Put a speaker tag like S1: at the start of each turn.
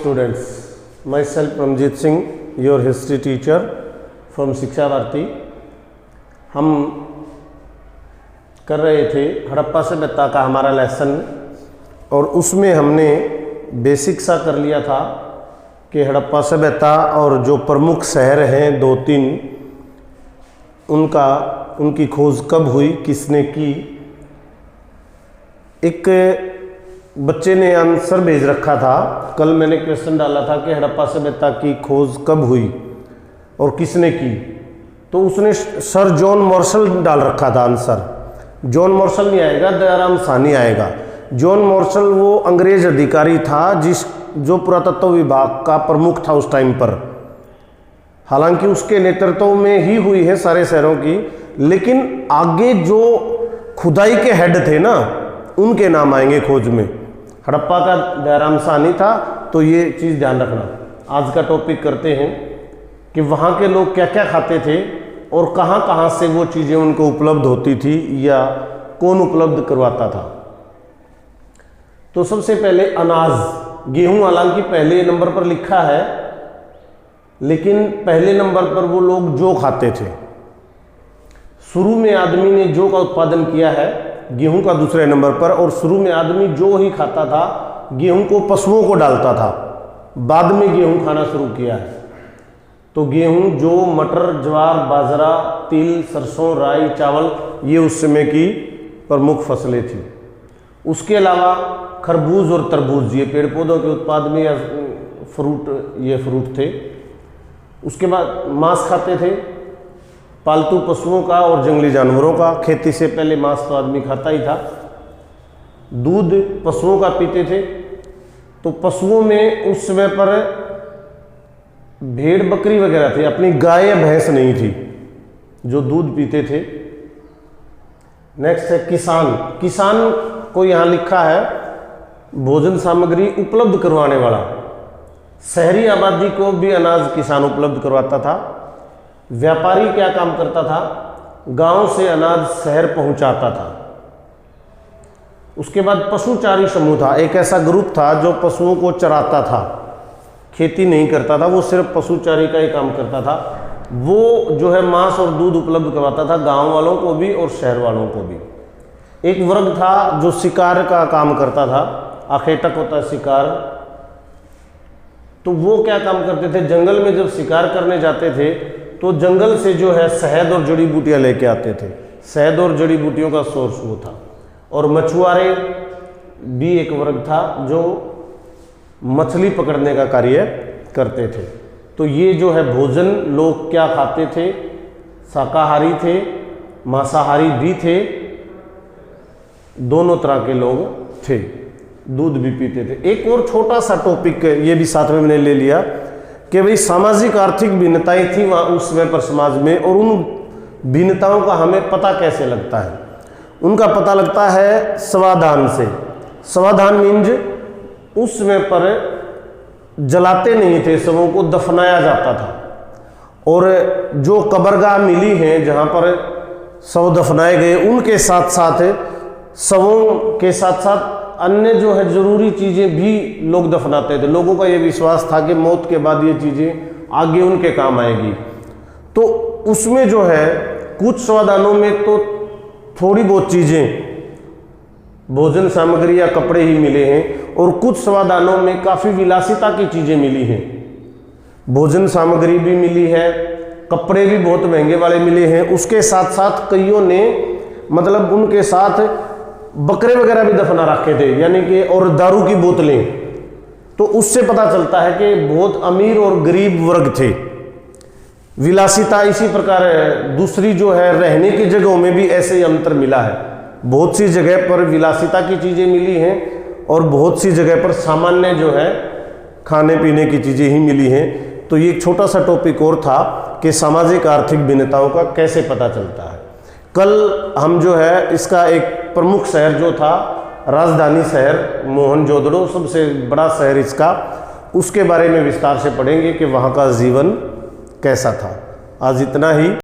S1: students, myself Ramjit Singh, your history teacher from शिक्षा भारती। हम कर रहे थे हड़प्पा सभ्यता का हमारा लेसन और उसमें हमने बेसिक सा कर लिया था कि हड़प्पा सभ्यता और जो प्रमुख शहर हैं 2-3 उनकी खोज कब हुई, किसने की। एक बच्चे ने आंसर भेज रखा था, कल मैंने क्वेश्चन डाला था कि हड़प्पा सभ्यता की खोज कब हुई और किसने की, तो उसने सर जॉन मार्शल डाल रखा था आंसर। जॉन मार्शल नहीं आएगा, दयाराम साहनी आएगा। जॉन मार्शल वो अंग्रेज अधिकारी था जो पुरातत्व विभाग का प्रमुख था उस टाइम पर। हालांकि उसके नेतृत्व में ही हुई है सारे शहरों की, लेकिन आगे जो खुदाई के हेड थे ना, उनके नाम आएंगे खोज में। हड़प्पा का दयाराम साहनी था, तो ये चीज़ ध्यान रखना। आज का टॉपिक करते हैं कि वहाँ के लोग क्या क्या खाते थे और कहाँ कहाँ से वो चीज़ें उनको उपलब्ध होती थी या कौन उपलब्ध करवाता था। तो सबसे पहले अनाज, गेहूँ हालांकि पहले नंबर पर लिखा है, लेकिन पहले नंबर पर वो लोग जौ खाते थे। शुरू में आदमी ने जौ का उत्पादन किया है, गेहूं का दूसरे नंबर पर, और शुरू में आदमी जौ ही खाता था, गेहूं को पशुओं को डालता था। बाद में गेहूं खाना शुरू किया है। तो गेहूं, जौ, मटर, ज्वार, बाजरा, तिल, सरसों, राई, चावल, ये उस समय की प्रमुख फसलें थी। उसके अलावा खरबूज और तरबूज, ये पेड़ पौधों के उत्पाद में या फ्रूट थे। उसके बाद मांस खाते थे, पालतू पशुओं का और जंगली जानवरों का। खेती से पहले मांस तो आदमी खाता ही था। दूध पशुओं का पीते थे। तो पशुओं में उस समय पर भेड़ बकरी वगैरह थे, अपनी गाय या भैंस नहीं थी जो दूध पीते थे। नेक्स्ट है किसान। किसान को यहाँ लिखा है भोजन सामग्री उपलब्ध करवाने वाला। शहरी आबादी को भी अनाज किसान उपलब्ध करवाता था। व्यापारी क्या काम करता था, गांव से अनाज शहर पहुंचाता था। उसके बाद पशुचारी समूह था, एक ऐसा ग्रुप था जो पशुओं को चराता था, खेती नहीं करता था, वो सिर्फ पशुचारी का ही काम करता था। वो जो है मांस और दूध उपलब्ध करवाता था गांव वालों को भी और शहर वालों को भी। एक वर्ग था जो शिकार का काम करता था, आखेटक होता है शिकार। तो वो क्या काम करते थे, जंगल में जब शिकार करने जाते थे तो जंगल से जो है शहद और जड़ी बूटियां लेके आते थे। शहद और जड़ी बूटियों का सोर्स वो था। और मछुआरे भी एक वर्ग था जो मछली पकड़ने का कार्य करते थे। तो ये जो है भोजन, लोग क्या खाते थे, शाकाहारी थे, मांसाहारी भी थे, दोनों तरह के लोग थे, दूध भी पीते थे। एक और छोटा सा टॉपिक ये भी साथ में मैंने ले लिया कि भाई सामाजिक आर्थिक भिन्नताएं थी वहाँ उस समय पर समाज में, और उन भिन्नताओं का हमें पता कैसे लगता है। उनका पता लगता है स्वाधान से। स्वाधान मीन्स उस समय पर जलाते नहीं थे, शवों को दफनाया जाता था। और जो कब्रगाह मिली हैं जहाँ पर शव दफनाए गए, उनके साथ साथ शवों के साथ साथ अन्य जो है जरूरी चीज़ें भी लोग दफनाते थे। लोगों का ये विश्वास था कि मौत के बाद ये चीज़ें आगे उनके काम आएगी। तो उसमें जो है कुछ स्वादानों में तो थोड़ी बहुत चीज़ें, भोजन सामग्री या कपड़े ही मिले हैं, और कुछ स्वादानों में काफ़ी विलासिता की चीज़ें मिली हैं। भोजन सामग्री भी मिली है, कपड़े भी बहुत महंगे वाले मिले हैं। उसके साथ साथ कईयों ने मतलब उनके साथ बकरे वगैरह भी दफना रखे थे, यानी कि, और दारू की बोतलें। तो उससे पता चलता है कि बहुत अमीर और गरीब वर्ग थे। विलासिता इसी प्रकार है। दूसरी जो है रहने की जगहों में भी ऐसे ही अंतर मिला है। बहुत सी जगह पर विलासिता की चीज़ें मिली हैं और बहुत सी जगह पर सामान्य जो है खाने पीने की चीज़ें ही मिली हैं। तो ये एक छोटा सा टॉपिक और था कि सामाजिक आर्थिक भिन्नताओं का कैसे पता चलता है। कल हम जो है इसका एक प्रमुख शहर जो था, राजधानी शहर मोहनजोदड़ो, सबसे बड़ा शहर इसका, उसके बारे में विस्तार से पढ़ेंगे कि वहाँ का जीवन कैसा था। आज इतना ही।